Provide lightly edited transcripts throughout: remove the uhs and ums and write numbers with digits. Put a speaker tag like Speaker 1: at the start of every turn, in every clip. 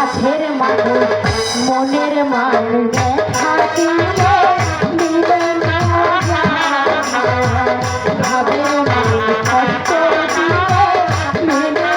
Speaker 1: কাছের মানুষ মনের মানুষ দেখা দিলে মিলে না ভাবের মানুষ কষ্ট দিলে মিলে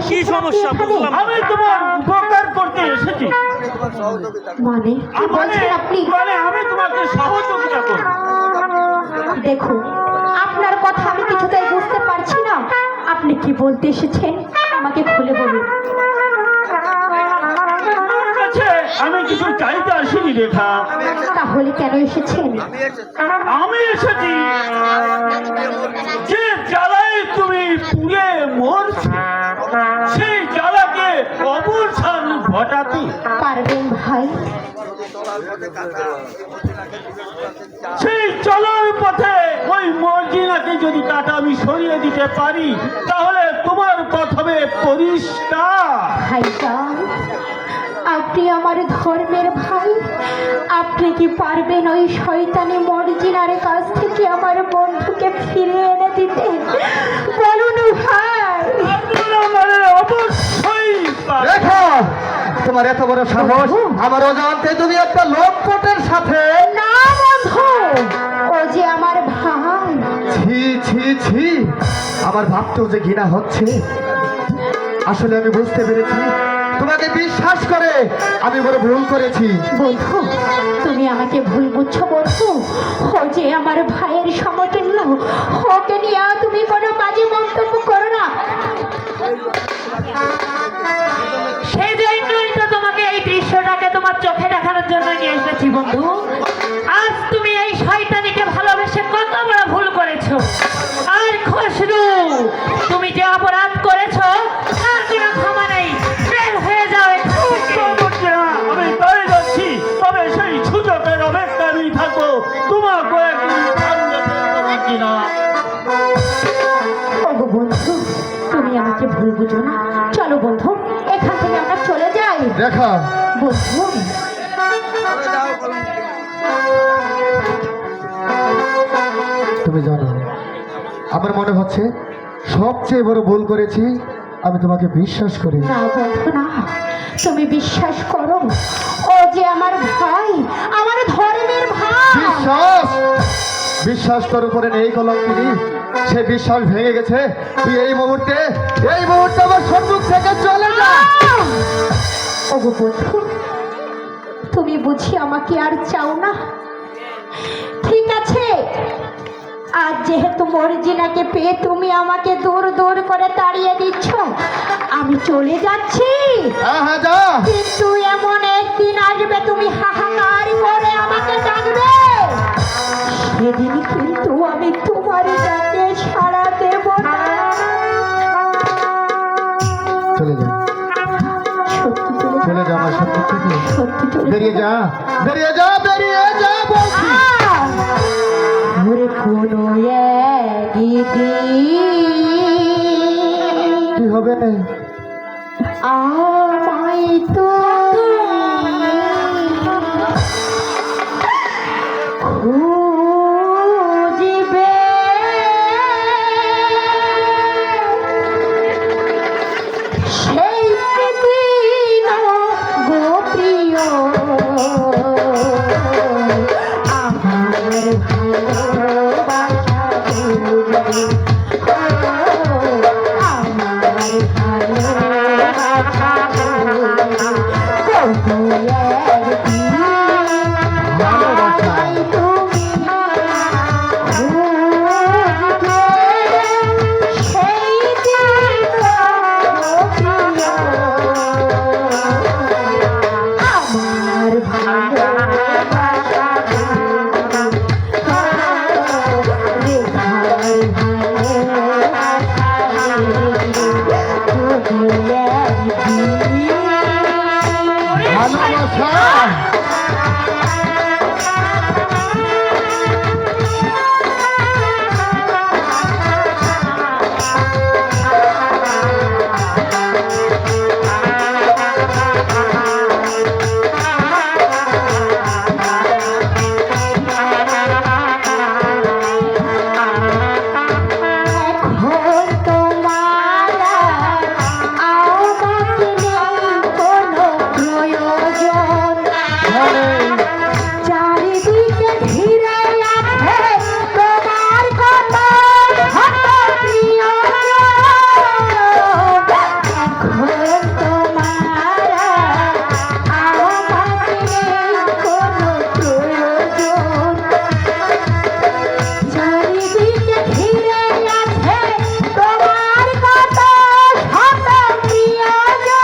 Speaker 2: কি সমস্যা বুঝলাম? আমি তোমার উপকার করতে এসেছি।
Speaker 1: মানে কি বলছেন আপনি?
Speaker 2: মানে আমি তোমাকে সহযোগিতা করব।
Speaker 1: দেখুন, আপনার কথা আমি কিছুতেই বুঝতে পারছি না। আপনি কি বলতে এসেছেন আমাকে খুলে বলুন।
Speaker 2: আমি কিছু চাইতে আসিনি রেখা।
Speaker 1: তাহলে কেন এসেছেন?
Speaker 2: আমি এসেছি যে জ্বালায় তুমি পুড়ে মরছো, সেই জ্বালাকে অবসান ঘটাতে
Speaker 1: পারবেন ভাই?
Speaker 2: সেই চলার পথে ওই মর্জিনাকে যদি কাটা আমি সরিয়ে দিতে পারি, তাহলে তোমার পথ হবে পরিষ্কার।
Speaker 1: ভাইজান, আপনি আমার ধর্মের ভাই, আপনি কি পারবেন ওই শয়তানি মর্জিনার কাছ থেকে আমার বন্ধুকে ফিরিয়ে এনে দিতে? বলুন ভাই।
Speaker 3: তোমার এত বড় সাহস, আমার অজান্তে তুমি একটা লম্পটের সাথে।
Speaker 1: না বন্ধু, ও যে আমার ভাই।
Speaker 3: ছি ছি ছি, আমার ভাবতেও যে ঘৃণা হচ্ছে। আসলে আমি বুঝতে পেরেছি তোমাকে বিশ্বাস করে আমি বড় ভুল করেছি।
Speaker 1: বন্ধু, তুমি আমাকে ভুল বুঝছো বন্ধু। ও যে আমার ভাইয়ের সমতুল্য, ওকে নিয়ে তুমি কোনো বাজে মন্তব্য করো না।
Speaker 4: সেই জন্যই তো তোমাকে এই দৃশ্যটাকে তোমার চোখে দেখানোর জন্য নিয়ে এসেছি বন্ধু। আজ তুমি এই শয়তানিকে ভালোবেসে কত বড় ভুল করেছো। আর খসরু, তুমি যে অপরাধ করেছো তার কোনো ক্ষমা নেই। বের হয়ে যাও এখান থেকে।
Speaker 2: আমি তাই যাচ্ছি, তবে সেই সুযোগের অপেক্ষায় থাকবো তোমাকে একদিন সামনে ফেলবো কিনা।
Speaker 1: ওগো বন্ধু, তুমি আমাকে ভুল বুঝো না। চলো বন্ধু, এখান থেকে আমরা চলে যাই।
Speaker 3: দেখা
Speaker 1: বন্ধু,
Speaker 3: তুমি জানো আমার মনে হচ্ছে সবচেয়ে বড় ভুল করেছি আমি তোমাকে বিশ্বাস করি।
Speaker 1: না বন্ধু না, তুমি বিশ্বাস করো, ও যে আমার ভাই, আমার ধর্মের ভাই।
Speaker 3: বিশ্বাস বিশ্বাস তোর উপরে নেই কলঙ্কিনী, সে বিশ্বাস ভেঙে গেছে। তুই এই মুহূর্তে আমার সম্মুখ থেকে চলে যা।
Speaker 1: ওগো বন্ধু, তুমি বুঝি আমাকে আর চাও না? ঠিক আছে, আজ যেহেতু মর্জিনাকে পেয়ে তুমি আমাকে দূর দূর করে তাড়িয়ে দিচ্ছ, আমি চলে যাচ্ছি।
Speaker 3: হ্যাঁ হ্যাঁ যা।
Speaker 1: কিন্তু এমন একদিন আসবে তুমি হাহাকার করে আমাকে ডাকবে, সেদিন কিন্তু আমি তোমার ডাকে সাড়া দেব না।
Speaker 3: চলে যা,
Speaker 1: সত্যি
Speaker 3: চলে যা আমার সম্মুখ থেকে।
Speaker 1: সত্যি চলে
Speaker 3: বেরিয়ে যা, বেরিয়ে যা, বেরিয়ে যা বলছি।
Speaker 1: ওরে কোনো একদিন
Speaker 3: কি হবে?
Speaker 1: আমায় তো খুঁজবে, সেই দিন গো প্রিয় আমার ভালোবাসা বুঝবে, আমার ভালোবাসা বুঝবে।
Speaker 3: ভালোবাসা।
Speaker 1: তুমি খুঁজবে, সেই দিন গো প্রিয় আমার ভালোবাসা
Speaker 3: ভালোবাসা।
Speaker 1: এখন তোমার আমাকে নেই কোনো প্রয়োজন, চারিদিকে ঘিরে আছে তোমার কত শত প্রিয়জন। এখন তোমার আমাকে নেই কোনো প্রয়োজন, চারিদিকে ঘিরে আছে তোমার কত শত প্রিয়জন।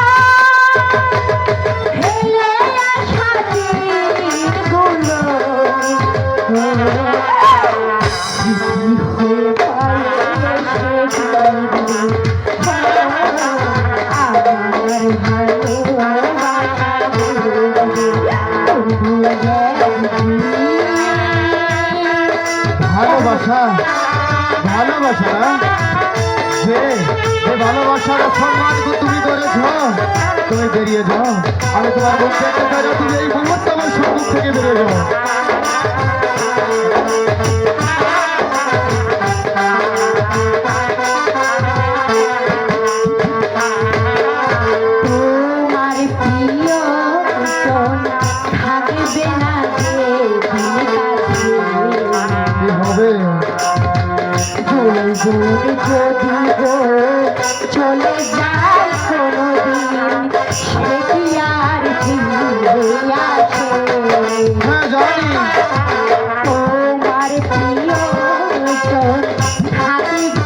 Speaker 1: ফেলে আসা দিনগুলো স্মৃতি হয়ে পড়ে সেদিন। আমার ভালোবাসা বুঝবে,
Speaker 3: ভালোবাসা, ভালোবাসা না? যে ভালোবাসার সম্মান তুমি করেছ, তুমি বেরিয়ে যাও। আমি তোমার মুখ দেখতে চাই না, তুমি এই মুহূর্তে আমার সম্মুখ থেকে বেরিয়ে যাও।
Speaker 1: তোমার প্রিয় দূর যদি গো চলে যায় কোনোদিন সে কি আর ফিরে আসে
Speaker 3: হ্যাঁ জানি
Speaker 1: তোমার প্রিয় জন থাকবে